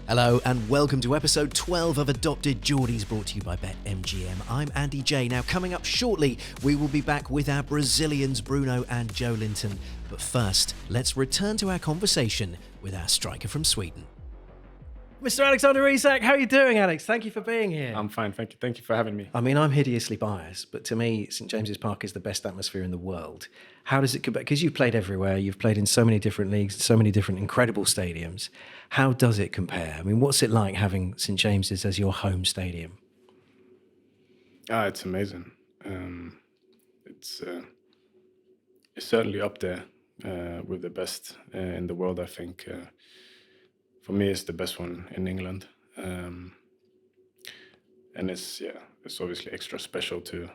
Hello and welcome to episode 12 of Adopted Geordies, brought to you by BetMGM. I'm Andy Jaye. Now, coming up shortly, we will be back with our Brazilians Bruno and Joelinton. But first, let's return to our conversation with our striker from Sweden. Mr. Alexander Isak, how are you doing, Alex? Thank you for being here. I'm fine, thank you. Thank you for having me. I mean, I'm hideously biased, but to me, St James's Park is the best atmosphere in the world. How does it compare? Because you've played everywhere, you've played in so many different leagues, so many different incredible stadiums. How does it compare? I mean, what's it like having St James's as your home stadium? It's amazing. It's certainly up there with the best in the world, I think. For me, it's the best one in England, and it's obviously extra special to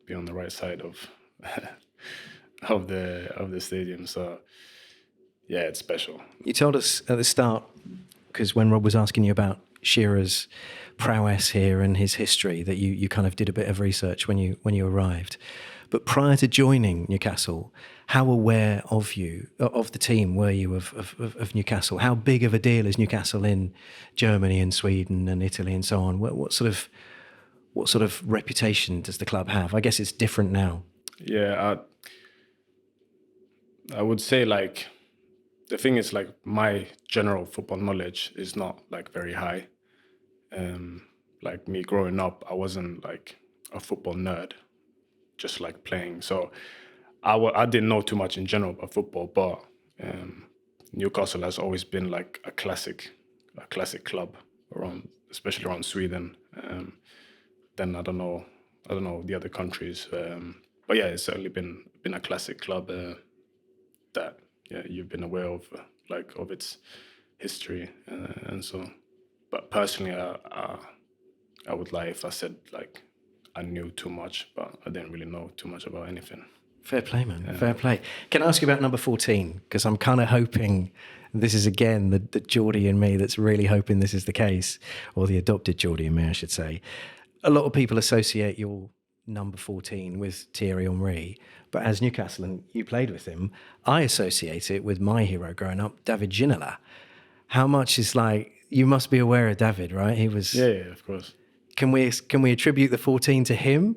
be on the right side of of the stadium. So yeah, it's special. You told us at the start, because when Rob was asking you about Shearer's prowess here and his history, that you kind of did a bit of research when you arrived. But prior to joining Newcastle, how aware of the team were you of Newcastle? How big of a deal is Newcastle in Germany and Sweden and Italy and so on? What sort of reputation does the club have? I guess it's different now. Yeah, I would say, like, the thing is, like, my general football knowledge is not like very high. Like me growing up, I wasn't like a football nerd, just like playing. So I didn't know too much in general about football, but Newcastle has always been like a classic club especially around Sweden. Then I don't know the other countries, but yeah, it's certainly been a classic club that you've been aware of, like, of its history and so. But personally, I would lie if I said like I knew too much, but I didn't really know too much about anything. Fair play, man. Yeah. Fair play. Can I ask you about number 14? Because I'm kind of hoping this is, again, the Geordie in me that's really hoping this is the case, or the adopted Geordie in me, I should say. A lot of people associate your number 14 with Thierry Henry, but as Newcastle, and you played with him, I associate it with my hero growing up, David Ginola. How much is, like, you must be aware of David, right? He was... Yeah, of course. Can we attribute the 14 to him?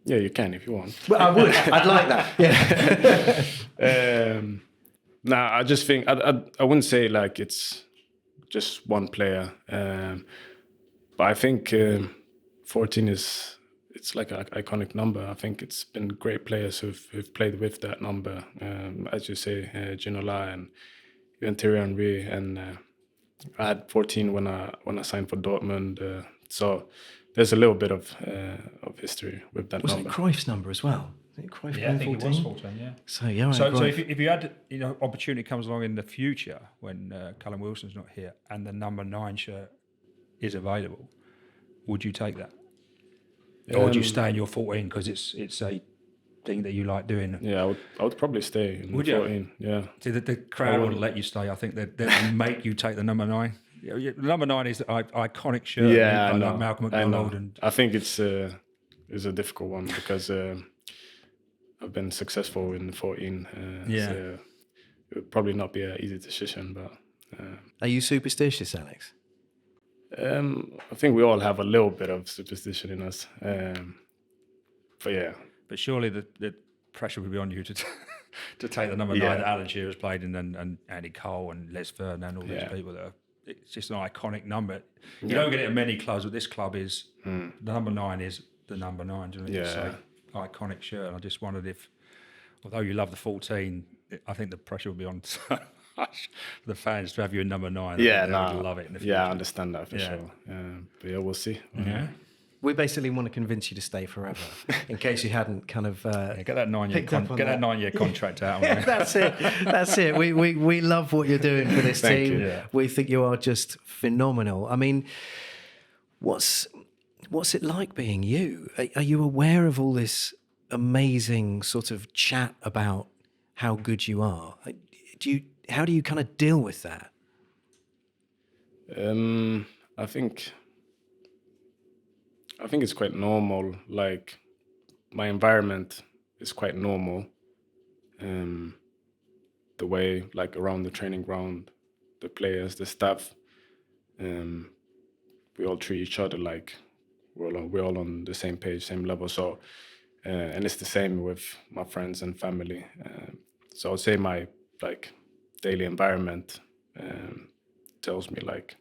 Yeah, you can if you want. Well, I would. I'd like that. Yeah. I just think I wouldn't say like it's just one player, but I think 14 it's like an iconic number. I think it's been great players who've played with that number, as you say, Ginola and even Thierry Henry, and I had 14 when I signed for Dortmund. So there's a little bit of history with that number. Was it Cruyff's number as well? Cruyff, yeah, I think 14? It was 14, yeah. So, yeah, right, so if you had, opportunity comes along in the future when Callum Wilson's not here and the number 9 shirt is available, would you take that? Or would you stay in your 14 because it's a thing that you like doing? Yeah, I would probably stay in 14. Yeah. See, the crowd wouldn't let you stay. I think they'd make you take the number 9. Number 9 is the iconic shirt. Yeah, I know. Like Malcolm McDonald. I think it's a difficult one because I've been successful in 14. So it would probably not be an easy decision. But are you superstitious, Alex? I think we all have a little bit of superstition in us. But yeah. But surely the pressure would be on you to take the number 9 that Alan Shearer's played in, and Andy Cole and Les Ferdinand, all these people that are. It's just an iconic number. You don't get it in many clubs, but this club is the number 9 is the number 9. Do you know what I mean? It's an iconic shirt. And I just wondered if, although you love the 14, I think the pressure would be on so much for the fans to have you in number 9. Yeah, I would love it in the future. Yeah, I understand that for sure. But yeah, we'll see. Yeah. We basically want to convince you to stay forever, in case you hadn't kind of get that 9-year contract out. That's it. We love what you're doing for this Thank team. You. Yeah. We think you are just phenomenal. I mean, what's it like being you? Are you aware of all this amazing sort of chat about how good you are? How do you kind of deal with that? I think it's quite normal. Like, my environment is quite normal. The way, like, around the training ground, the players, the staff. We all treat each other like we're all on the same page, same level. So, and it's the same with my friends and family. So I would say my like daily environment tells me like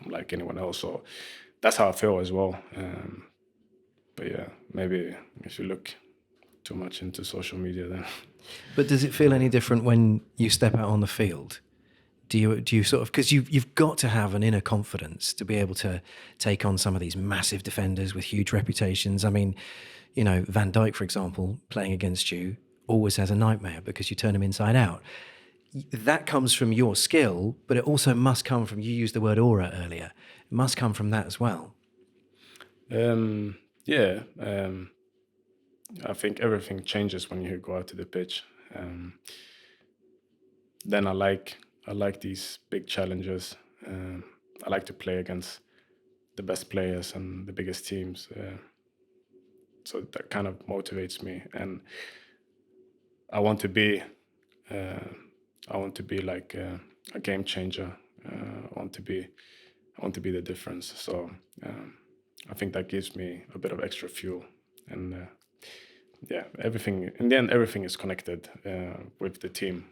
I'm like anyone else. So that's how I feel as well. But yeah, maybe if you look too much into social media, then. But does it feel any different when you step out on the field? Do you sort of, because you've got to have an inner confidence to be able to take on some of these massive defenders with huge reputations. I mean, you know, Van Dijk, for example, playing against you always has a nightmare because you turn him inside out. That comes from your skill, but it also must come from, you used the word aura earlier, it must come from that as well. I think everything changes when you go out to the pitch. Then I like these big challenges. I like to play against the best players and the biggest teams. So that kind of motivates me, and I want to be like a game changer. I want to be the difference. So I think that gives me a bit of extra fuel, and everything in the end, everything is connected with the team.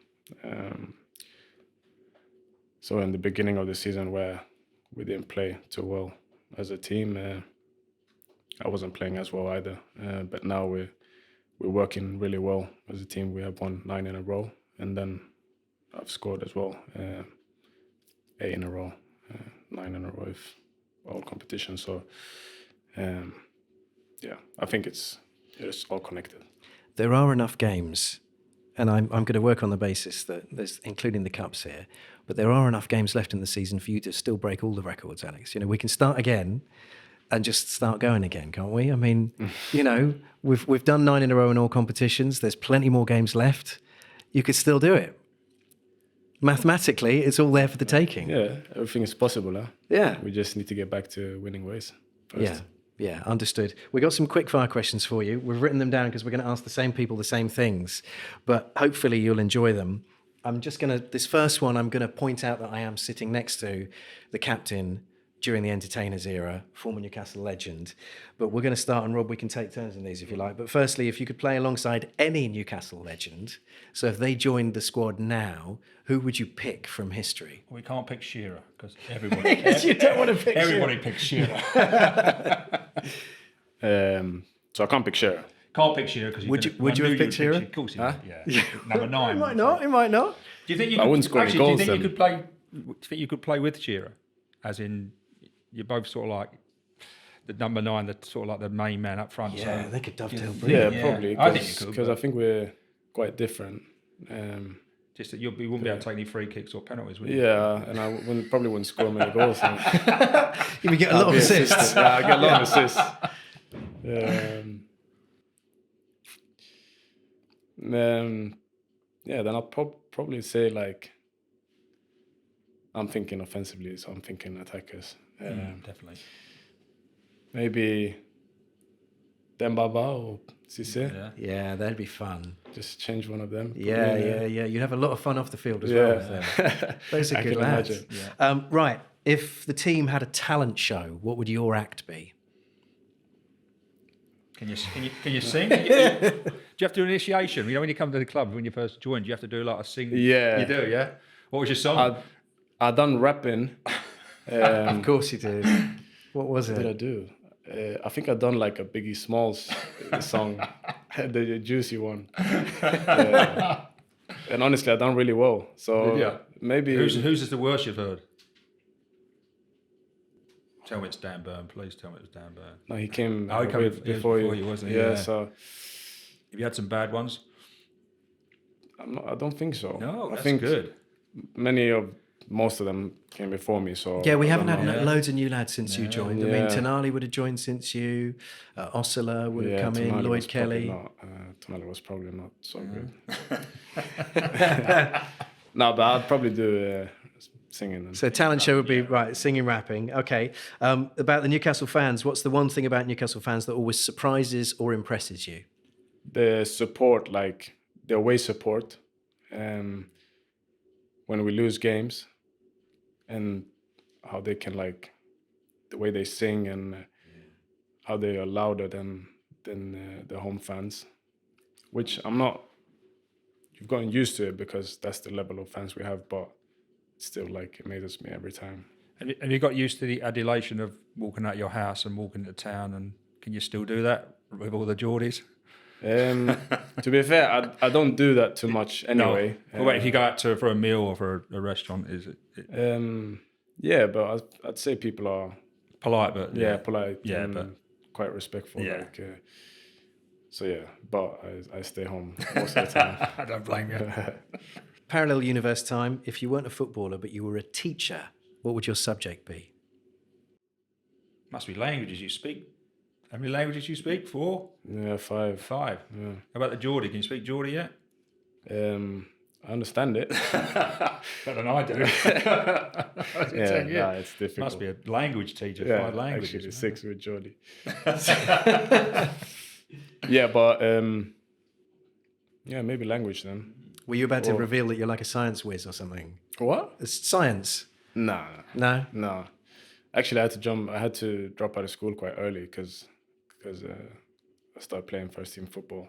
So in the beginning of the season, where we didn't play too well as a team, I wasn't playing as well either. But now we're working really well as a team. We have won 9 in a row, and then I've scored as well, 8 in a row, 9 in a row with all competitions. So I think it's all connected. There are enough games, and I'm going to work on the basis that there's, including the cups here, but there are enough games left in the season for you to still break all the records, Alex. You know, we can start again and just start going again, can't we? I mean, you know, we've done 9 in a row in all competitions. There's plenty more games left. You could still do it. Mathematically, it's all there for the taking. Yeah, everything is possible, huh? Yeah. We just need to get back to winning ways first. Yeah, understood. We got some quickfire questions for you. We've written them down because we're going to ask the same people the same things, but hopefully you'll enjoy them. This first one, I'm going to point out that I am sitting next to the captain during the entertainers era, former Newcastle legend. But we're going to start, and Rob, we can take turns in these if you like. But firstly, if you could play alongside any Newcastle legend, so if they joined the squad now, who would you pick from history? We can't pick Shearer because everybody. You don't want to pick everybody Shearer. picks Shearer. So I can't pick Shearer. Can't pick Shearer because would you have picked Shearer? Of course, you would. Yeah. Number 9. He might not. He might not. Do you think you? I wouldn't score any goals. Do you think you could play? Do you think you could play with Shearer? As in, you're both sort of like the number 9, the sort of like the main man up front. Yeah, so they could dovetail. Yeah, probably. I think you could, because I think we're quite different. Just that you wouldn't be able to take any free kicks or penalties, would you? Yeah, and I probably wouldn't score many goals. You would get a lot of assists. Yeah, I get a lot of assists. Then I'll probably say, like, I'm thinking offensively, so I'm thinking attackers. Definitely. Maybe Dembaba or Cissé. Yeah, that'd be fun. Just change one of them. Yeah. You'd have a lot of fun off the field as well with them. Those are good lads. Yeah. Right, if the team had a talent show, what would your act be? Can you sing? Do you have to do an initiation? You know, when you come to the club, when you first joined, you have to do like a sing. Yeah. You do, yeah? What was your song? I done rapping. Of course you did. What was it? What did I do? I think I done like a Biggie Smalls song, the juicy one. And honestly, I done really well. So maybe who's is the worst you've heard? Tell me it's Dan Burn, please. Tell me it was Dan Burn. No, he came before you, wasn't he? Yeah. So have you had some bad ones? I don't think so. No, that's I think good. Most of them came before me, so yeah, we haven't had loads of new lads since you joined. I mean, Tonali would have joined since you. Osula would have come in. Lloyd Kelly. Tonali was probably not so good. No, but I'd probably do singing. So talent show would be right, singing, rapping. Okay. About the Newcastle fans, what's the one thing about Newcastle fans that always surprises or impresses you? The support, like the away support. When we lose games, and how they can like the way they sing and how they are louder than the home fans, which I'm not. You've gotten used to it because that's the level of fans we have, but still, like, it amazes me every time. Have you got used to the adulation of walking out your house and walking into town, and can you still do that with all the Geordies? To be fair, I don't do that too much anyway. No. Well, if you go out for a meal or for a restaurant, is it? Yeah, but I'd say people are polite, but polite. Yeah, and but quite respectful. Yeah. Like, so yeah, but I stay home most of the time. I don't blame you. Parallel universe time. If you weren't a footballer but you were a teacher, what would your subject be? Must be languages you speak. How many languages you speak? 4? Yeah, 5. 5. Yeah. How about the Geordie? Can you speak Geordie yet? I understand it. Better than I do. Yeah, it's difficult. Must be a language teacher. 5 languages. Actually, 6 with Geordie. Yeah, but maybe language then. Were you about to reveal that you're like a science whiz or something? What? It's science? Nah. No? Actually, I had to drop out of school quite early because I started playing first team football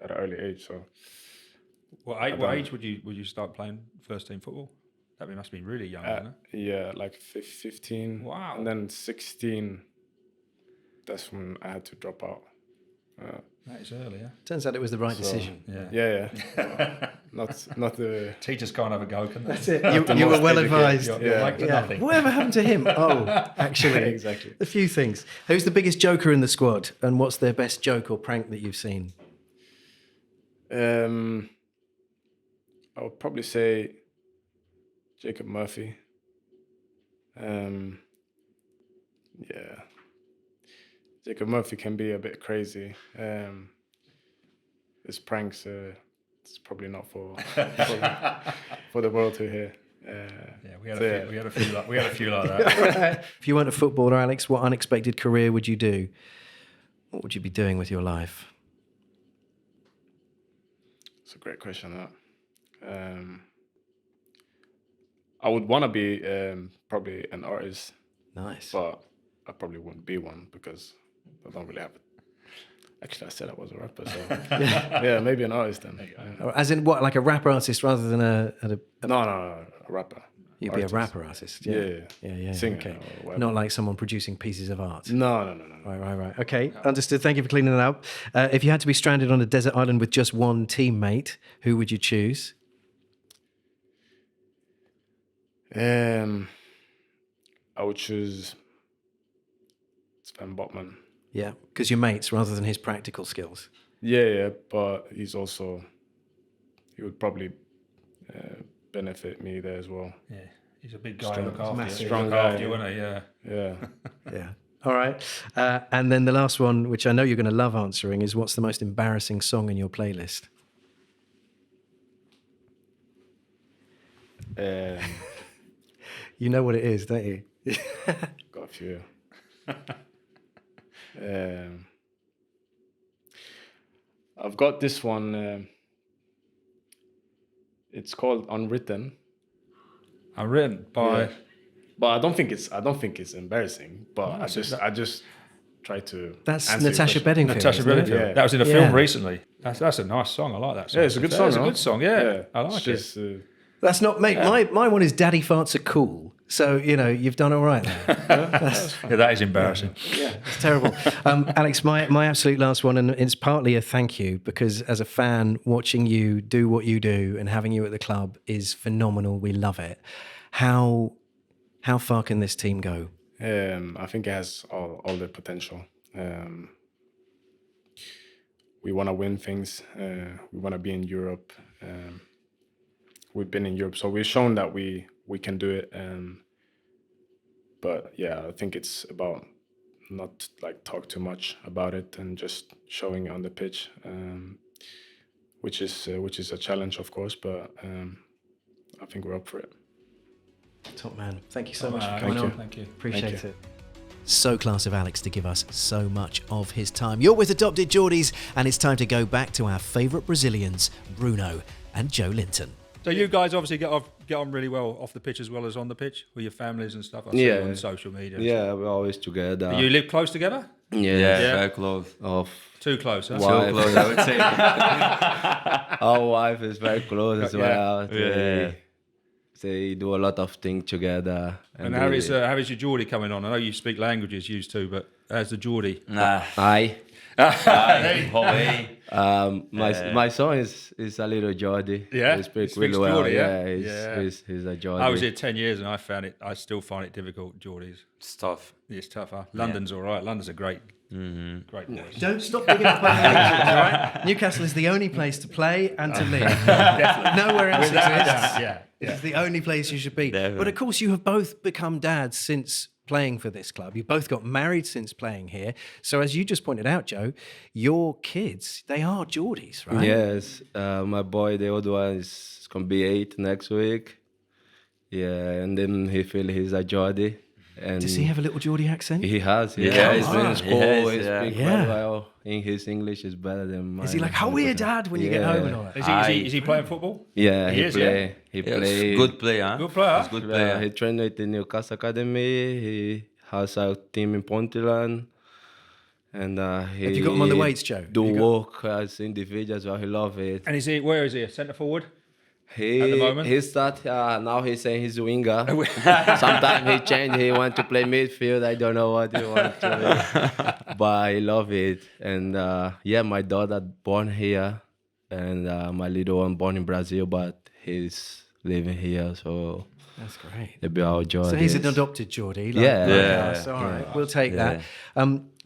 at an early age. So, what age would you start playing first team football? That must be really young, isn't it? Yeah, like 15. Wow. And then 16. That's when I had to drop out. That is early, yeah. Turns out it was the right decision. Yeah. Not the Teachers can't have a go, can they? That's it. You were well advised. You're like for nothing. Whatever happened to him? Oh, actually, Exactly. A few things. Who's the biggest joker in the squad, and what's their best joke or prank that you've seen? I would probably say Jacob Murphy. Jacob Murphy can be a bit crazy. His pranks, it's probably not for the world to hear. We had a few like that. If you weren't a footballer, Alex, what unexpected career would you do? What would you be doing with your life? It's a great question, that. I would want to be probably an artist. Nice. But I probably wouldn't be one because I don't really have it. Actually, I said I was a rapper, so yeah, maybe an artist then. As in what, like a rapper artist rather than a No, a rapper. You'd artist. be a rapper artist. Yeah. Singer Okay. or whatever. Not like someone producing pieces of art. No. Right. Okay, understood. Thank you for cleaning that up. If you had to be stranded on a desert island with just one teammate, who would you choose? I would choose Sven Botman. Yeah, because you're mates rather than his practical skills. Yeah, but he would probably benefit me there as well. Yeah, he's a big guy. Look after you. Strong guy. Isn't he? Yeah. Yeah. All right. And then the last one, which I know you're going to love answering, is what's the most embarrassing song in your playlist? You know what it is, don't you? Got a few. I've got this one. It's called Unwritten. Unwritten by. Yeah. But I don't think it's embarrassing. But I just try to. That's Natasha Bedingfield. Natasha Bedingfield. Yeah. That was in a film recently. That's a nice song. I like that song. Yeah, it's a good song. It's a good song. Yeah. I like it. That's not, mate. Yeah. My one is Daddy Farts Are Cool. So, you've done all right there. That is embarrassing. Yeah, it's terrible. Alex, my absolute last one, and it's partly a thank you, because as a fan, watching you do what you do and having you at the club is phenomenal. We love it. How far can this team go? I think it has all the potential. We want to win things. We want to be in Europe. We've been in Europe, so we've shown that we can do it. But yeah, I think it's about not like talk too much about it and just showing it on the pitch, which is a challenge, of course. But I think we're up for it. Top man, thank you so much for coming on. Thank you. Appreciate it. So class of Alex to give us so much of his time. You're with Adopted Geordies, and it's time to go back to our favourite Brazilians, Bruno and Joelinton. So you guys obviously get on really well off the pitch as well as on the pitch with your families and stuff. I see on social media. Yeah, we're always together. Do you live close together? Yeah, very close. Too close, huh? Wife. Too close, I would say. Our wife is very close as well. Yeah. They do a lot of things together. And how is your Geordie coming on? I know you speak languages used to, but how's the Geordie? Hi. Hawaii. My son is a little Geordie. Yeah? He speaks He really speaks well. Geordie, He's a Geordie. I was here 10 years and I still find it difficult, Geordies. It's tough. It's tough, huh? London's all right. London's a great place. Don't stop digging up other nations, all right? Newcastle is the only place to play and to live. Nowhere else exists. It's the only place you should be. Definitely. But of course, you have both become dads since playing for this club. You both got married since playing here. So as you just pointed out, Joe, your kids, they are Geordies, right? Yes. My boy, the old one, is going to be 8 next week. Yeah, and then he feels he's a Geordie. And Does he have a little Geordie accent? He has. Yeah, he's been in school. He yeah. speaks very well. His English is better than mine. Is he like, how are you, Dad, when you get home and all that? Is he playing football? Yeah, he is, play. He Yeah, play. good player, huh? Good player. He's good player. He trained at the Newcastle Academy. He has a team in Pontyland. And Have you got him on the weights, Joe? Do work as individual as well. He love it. And where is he? A centre forward? He at the moment? he start now he's saying he's a winger. Sometimes he change. He want to play midfield. I don't know what he want to. But he love it. And my daughter born here, and my little one born in Brazil, but he's living here. So That's great. they be our Geordies. So he's an adopted Geordie. Yeah. Us. All right, we'll take that.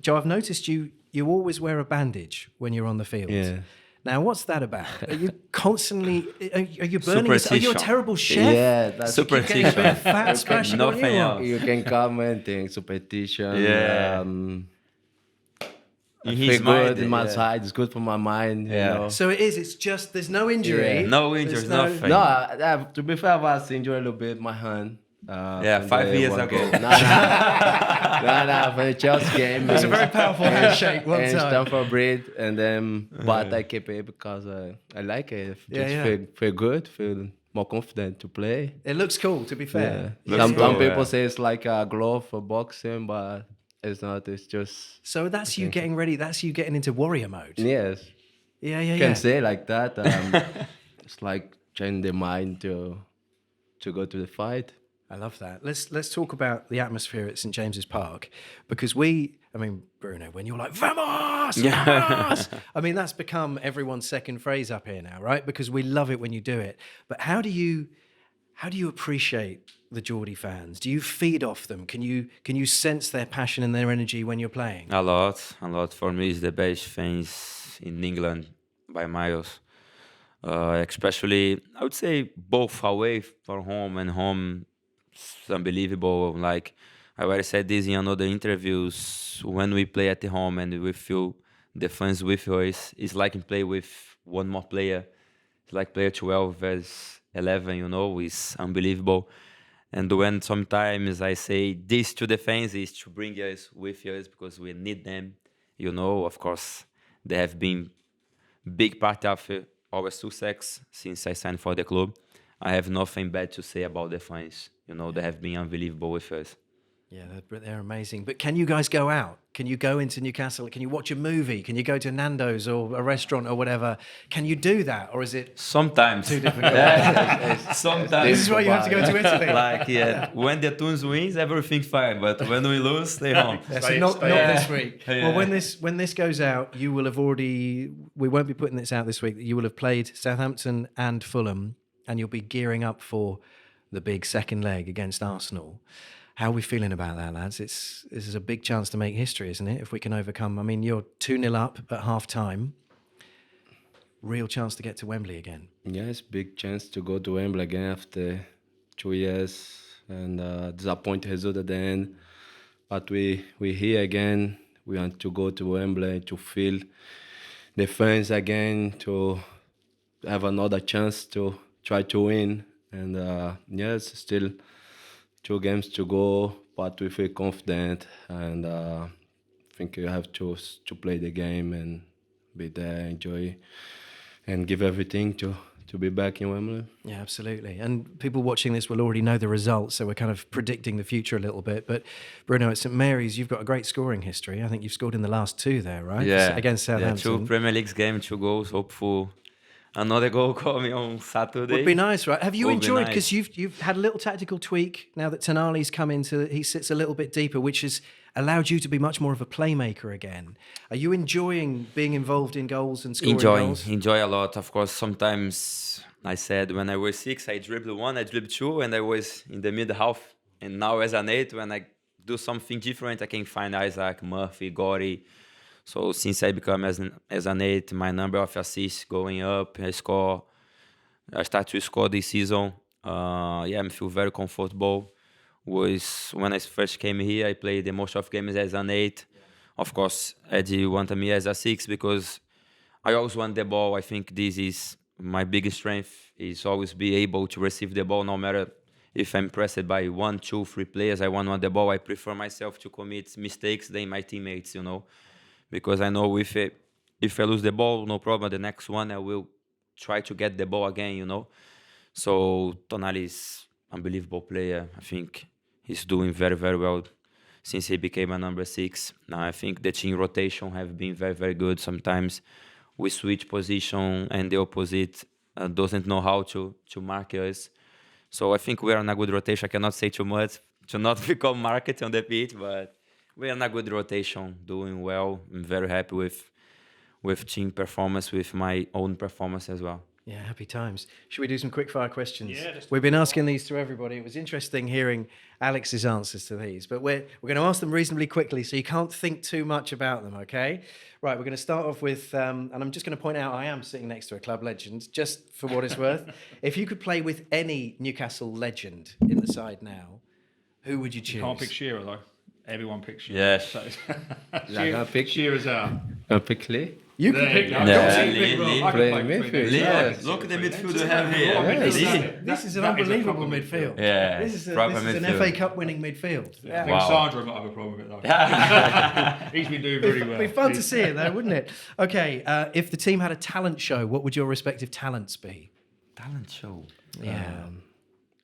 Joe, I've noticed you always wear a bandage when you're on the field. Yeah. Now, what's that about? Are you constantly? Are you burning? Are you a Superstition. terrible chef? Yeah, that's Getting a bit of fat splashing on Nothing you. else. you can come and think superstition. Yeah. I In feel his good mind, in my yeah. side. It's good for my mind. Yeah. You know? So it is. It's just there's no injury. Yeah. No injuries, There's nothing. No, to be fair, I was injured a little bit my hand. Yeah, from 5 the years one ago. goal. No, for the Chelsea game. It's a very powerful handshake one and time. Stamford Bridge, and then but I keep it because I like it. Feel good, feel more confident to play. It looks cool. To be fair. Yeah. Some people say it's like a glove for boxing, but it's not. It's just So that's you getting ready. That's you getting into warrior mode. yes. Yeah. You can say like that. It's like training the mind to go to the fight. I love that. Let's talk about the atmosphere at St James's Park, because Bruno, when you're like vamos, vamos, I mean that's become everyone's second phrase up here now, right? Because we love it when you do it. But how do you appreciate the Geordie fans? Do you feed off them? Can you sense their passion and their energy when you're playing? A lot. For me, it's the best fans in England by miles. Especially, I would say both away from home and home. It's unbelievable. Like I already said this in another interviews. When we play at the home and we feel the fans with us, it's like in play with one more player. It's like player 12 versus 11. It's unbelievable. And when sometimes I say this to the fans is to bring us with us because we need them. Of course, they have been big part of our success since I signed for the club. I have nothing bad to say about the fans. They have been unbelievable with us. Yeah, they're amazing. But can you guys go out? Can you go into Newcastle? Can you watch a movie? Can you go to Nando's or a restaurant or whatever? Can you do that, or is it Sometimes. too difficult? Sometimes. This is why you have to go to Italy. When the Tunes wins, everything fine. But when we lose, stay home. So not this week. Yeah. Well, when this goes out, you will have already. We won't be putting this out this week. You will have played Southampton and Fulham, and you'll be gearing up for the big second leg against Arsenal. How are we feeling about that, lads? This is a big chance to make history, isn't it? If we can overcome. I mean, you're 2-0 up at half time. Real chance to get to Wembley again. Yes, big chance to go to Wembley again after 2 years, and disappointing result at the end. But we're here again. We want to go to Wembley to feel the fans again, to have another chance to try to win. And yes, still 2 games to go, but we feel confident, and I think you have to play the game and be there, enjoy, and give everything to to be back in Wembley. Yeah, absolutely. And people watching this will already know the results, so we're kind of predicting the future a little bit. But Bruno, at St Mary's, you've got a great scoring history. I think you've scored in the last 2 there, right? Yeah, Against Southampton. Yeah, 2 Premier League games, 2 goals. Hopeful another goal coming on Saturday. Would be nice, right? Have you Would be enjoyed, nice. because you've had a little tactical tweak now that Tonali's come into, he sits a little bit deeper, which has allowed you to be much more of a playmaker again. Are you enjoying being involved in goals and scoring goals? Enjoy a lot. Of course, sometimes I said when I was 6, I dribbled 1, I dribbled 2, and I was in the mid half. And now as an 8, when I do something different, I can find Isak, Murphy, Gordy. So since I become as an 8, my number of assists going up. I start to score this season. I feel very comfortable. Was when I first came here, I played the most of games as an 8. Of course, Eddie wanted me as a 6 because I always want the ball. I think this is my biggest strength, is always be able to receive the ball no matter if I'm pressed by 1, 2, 3 players. I want the ball. I prefer myself to commit mistakes than my teammates, because I know if I lose the ball, no problem. The next one, I will try to get the ball again, So Tonali is unbelievable player. I think he's doing very, very well since he became a number 6. Now I think the team rotation have been very, very good. Sometimes we switch position and the opposite doesn't know how to mark us. So I think we're on a good rotation. I cannot say too much to not become market on the pitch, but we're in a good rotation, doing well. I'm very happy with team performance, with my own performance as well. Yeah, happy times. Should we do some quickfire questions? Yeah, We've been asking these to everybody. It was interesting hearing Alex's answers to these, but we're going to ask them reasonably quickly, so you can't think too much about them, okay? Right, we're going to start off with, and I'm just going to point out I am sitting next to a club legend, just for what it's worth. If you could play with any Newcastle legend in the side now, who would you choose? You can't pick Shearer, though. Everyone picks Shearer. Yes. So pick Shearer's out. Pick Lee. You There can pick you go. that. Yeah, Don't see Lee, Big Rob. Lee. I can Play play midfield. between Yeah, those. look at the midfield we Yeah. have here. Yeah. This That is an that is a unbelievable proper midfield. Yeah, This is proper an midfield. FA Cup winning midfield. I think Wow. Sandro might have a problem with it, though. He's been doing very well. It'd be fun to see it, though, wouldn't it? Okay, if the team had a talent show, what would your respective talents be? Talent show. Yeah.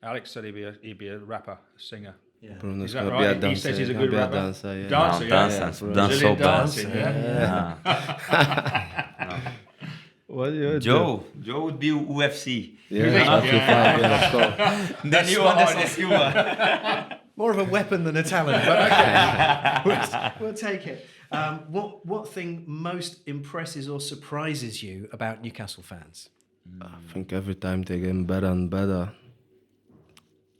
Alex said he'd be a rapper, a singer. Bruno's Is that gonna be a right? He dancer. says he's a gonna good be rapper. dancer, yeah. Dancer, yeah. Dance so Brazilian bad. dancing, yeah. What do you Joe would be UFC. Yeah, of course. Then you Anderson Silva. More of a weapon than a talent, but okay. we'll take it. What thing most impresses or surprises you about Newcastle fans? I think every time they get better and better.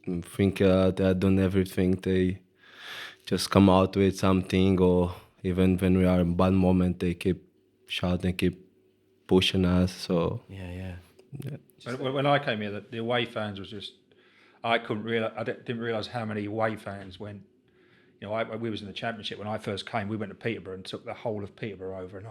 I think they are doing everything. They just come out with something, or even when we are in bad moment, they keep shouting, keep pushing us. So Yeah. When I came here, the away fans was just, I didn't realise how many away fans went. We was in the Championship when I first came. We went to Peterborough and took the whole of Peterborough over, and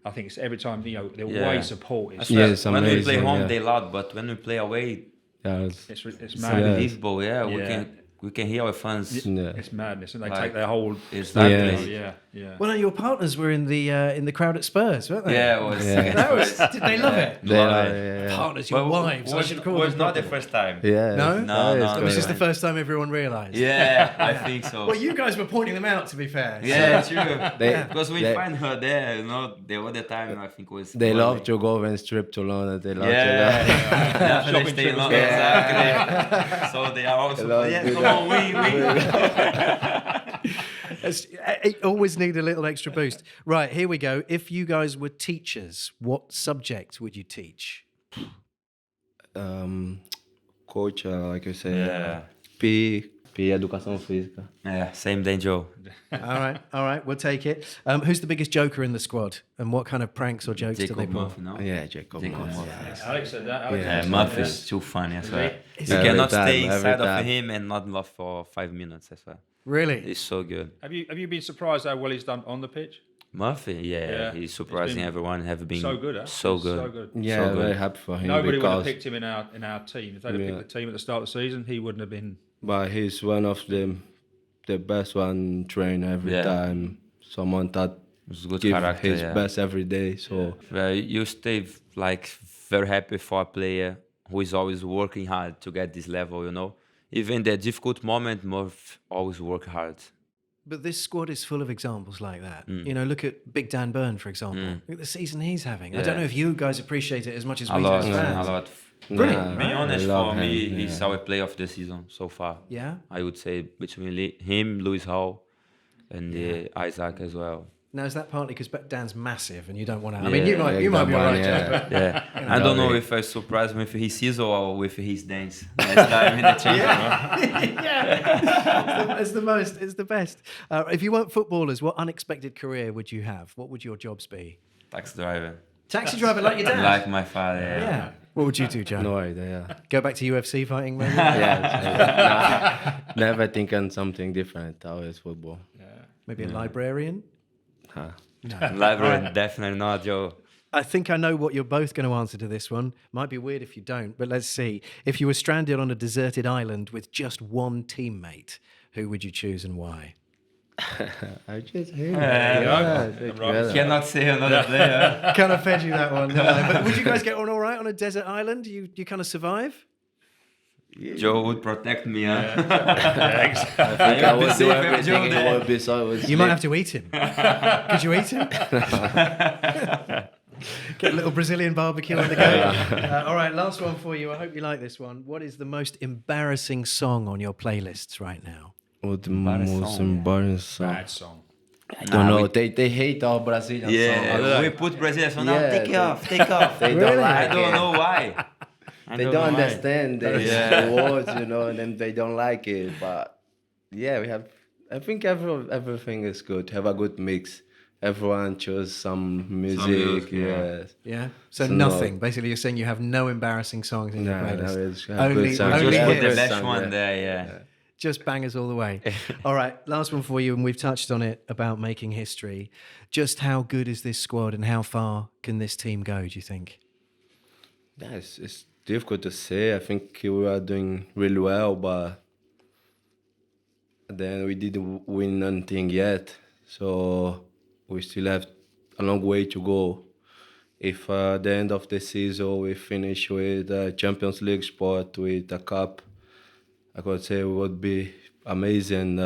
I think it's every time the away support is. Yeah, it's when we play amazing, home, yeah. they loud, but when we play away, it's It's it's mad. unbelievable. Yeah, Yeah. we can hear our fans. yeah. It's madness, and they Like, take their whole. Exactly. Yeah. Well, no, your partners were in the crowd at Spurs, weren't they? Yeah, it was. That was. Did they love it? They Love are, it. yeah. Partners, your wives. I should call was them not the properly. first time. Yeah. No? No, This is no. the first time everyone realised. Yeah, I think so. Well, you guys were pointing them out, to be fair. Yeah, true. They- Because we they- find her there, the other time, I think was. They love to go and strip to London. They love to Yeah, Shopping they stay trip long, as well. exactly. So they are also. love Yeah, to do come on, we. I always need a little extra boost. Right, here we go. If you guys were teachers, what subject would you teach? Coach, like you say, Yeah. P educação física. Yeah, same day, Joe. All right, we'll take it. Who's the biggest joker in the squad, and what kind of pranks or jokes do they Jacob pull? Murphy, no? Yeah, Jacob. Jacob Murphy. Murphy. Alex said that. Yeah, Murphy is too funny, I swear. You Every cannot time, stay every inside of time. him and not laugh for 5 minutes, I swear. Really? He's so good. Have you been surprised how well he's done on the pitch? Murphy, yeah, he's surprising been everyone. Have been So good, huh? so He's good. So good. Yeah, So good. very happy for him Nobody would have because picked him in our team. If they'd have picked the team at the start of the season, he wouldn't have been. but he's one of the best one train every Yeah. time. Someone that He's good give character. his Yeah. best every day. So Well, you stay like very happy for a player who is always working hard to get this level, Even the difficult moment, must always work hard. But this squad is full of examples like that. Look at Big Dan Burn, for example. Look at the season he's having. I don't know if you guys appreciate it as much as we do as fans. A lot. Brilliant. To be honest, for me, him, he's our player of the season so far. Yeah? I would say between him, Lewis Hall, and Isak as well. Now, is that partly because Dan's massive and you don't want to... I mean, you might be all right, Joe, but... Yeah. I don't know if I surprised him with his season or with his dance. Next time in the team. It's the most. It's the best. If you weren't footballers, what unexpected career would you have? What would your jobs be? Taxi driver. Taxi driver like your dad? Like my father, Yeah. What would you do, Joe? No idea. Go back to UFC fighting, maybe? Never think on something different. Always football. Maybe a librarian? Library, definitely not, Joe. I think I know what you're both going to answer to this one. Might be weird if you don't, but let's see. If you were stranded on a deserted island with just one teammate, who would you choose and why? I just hate Cannot say another player. Kind of fed you that one, didn't I? But would you guys get on all right on a desert island? You kind of survive? Joe would protect me, huh? I think I would do everything. It would be so. You might have to eat him. Could you eat him? Get a little Brazilian barbecue on the go. All right, last one for you. I hope you like this one. What is the most embarrassing song on your playlists right now? What the most embarrassing song? Bad song. I don't know. They hate our Brazilian song. Yeah, we put Brazilian song. Yeah, Take it off. They don't like I don't it. know why. They don't understand the words, and then they don't like it. But yeah, we have. I think everything is good. Have a good mix. Everyone chose some music. Yes. Yeah. So nothing. Basically, you're saying you have no embarrassing songs in your playlist. Only Just put the hits. best one there, yeah. Just bangers all the way. All right, last one for you, and we've touched on it about making history. Just how good is this squad, and how far can this team go, do you think? Yeah, it's difficult to say. I think we are doing really well, but then we didn't win anything yet. So we still have a long way to go. If at the end of the season we finish with a Champions League spot, with a cup, I could say it would be amazing.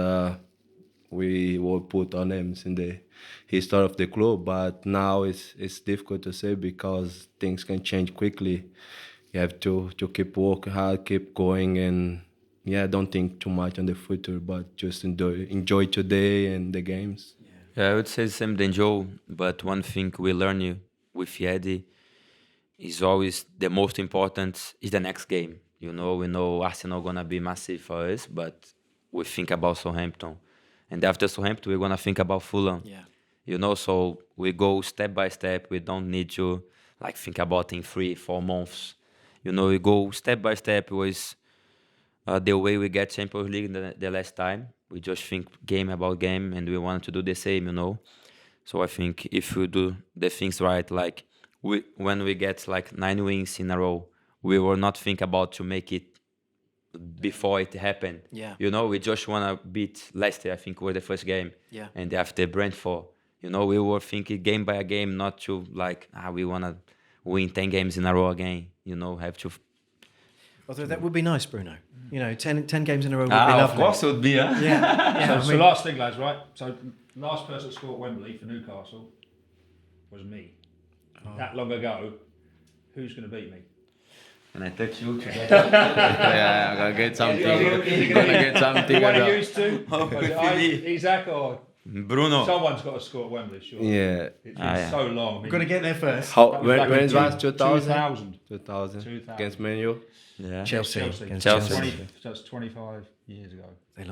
We will put our names in the history of the club, but now it's difficult to say because things can change quickly. You have to keep working hard, keep going, and don't think too much on the future, but just enjoy today and the games. Yeah, I would say the same than Joe, but one thing we learn with Eddie is always the most important is the next game. We know Arsenal gonna be massive for us, but we think about Southampton. And after Southampton, we're gonna think about Fulham. Yeah. So we go step by step. We don't need to think about in 3-4 months. We go step by step. It was the way we get Champions League the last time. We just think game about game, and we want to do the same, So I think if we do the things right, when we get 9 wins in a row, we will not think about to make it before it happened. Yeah. We just want to beat Leicester, I think was the first game. Yeah. And after Brentford, we were thinking game by game, not to we want to win 10 games in a row again. Have to... Although that would be nice, Bruno. 10 games in a row would be lovely. Of course it would be, huh? Yeah. So last thing, lads, right? So last person to score at Wembley for Newcastle was me. That long ago, who's going to beat me? And I touch you today. I'm gonna get something. What are you used to? Was it Isak or Bruno. someone's got to score at Wembley, sure. Yeah. It's been so long. I mean, We've got to get there first. When back it in was 2000? 2000. 2000 against Man U. Yeah. Chelsea. Chelsea. Against Chelsea. That's 25 years ago.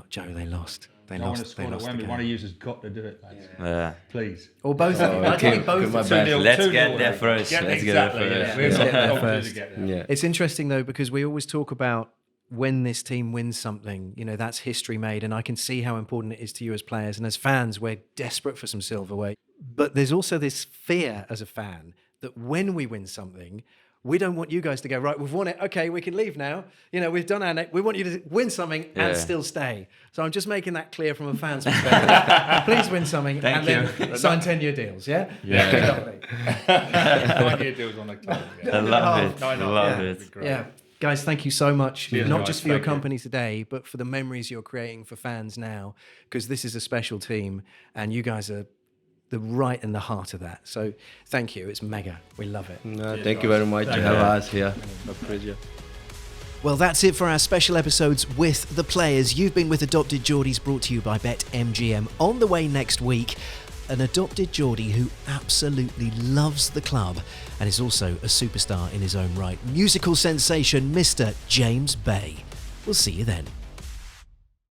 Joe, they lost. They No one has lost. They scored at lost the Wembley. game. One of you has got to do it, lads. Yeah. Please. Or both of you. I think both of you. Let's get there first. Let's get there first. Let's get there first. To get there. Yeah. It's interesting, though, because we always talk about when this team wins something, that's history made, and I can see how important it is to you as players. And as fans, we're desperate for some silverware. But there's also this fear as a fan that when we win something, We don't want you guys to go, right, we've won it, okay, we can leave now. You know, we've done our we want you to win something and still stay. So I'm just making that clear from a fan's perspective. Please win something then sign 10-year deals, yeah? Yeah. Lovely. 9-year deals on October. Yeah. I love it. I love it. Yeah. Guys, thank you so much, not guys, just for your thank you. company today, but for the memories you're creating for fans now, because this is a special team and you guys are right in the heart of that. So thank you. It's mega. We love it. Thank you very much to have us here. Appreciate. Well, that's it for our special episodes with the players. You've been with Adopted Geordies, brought to you by BetMGM. On the way next week, an adopted Geordie who absolutely loves the club and is also a superstar in his own right. Musical sensation, Mr. James Bay. We'll see you then.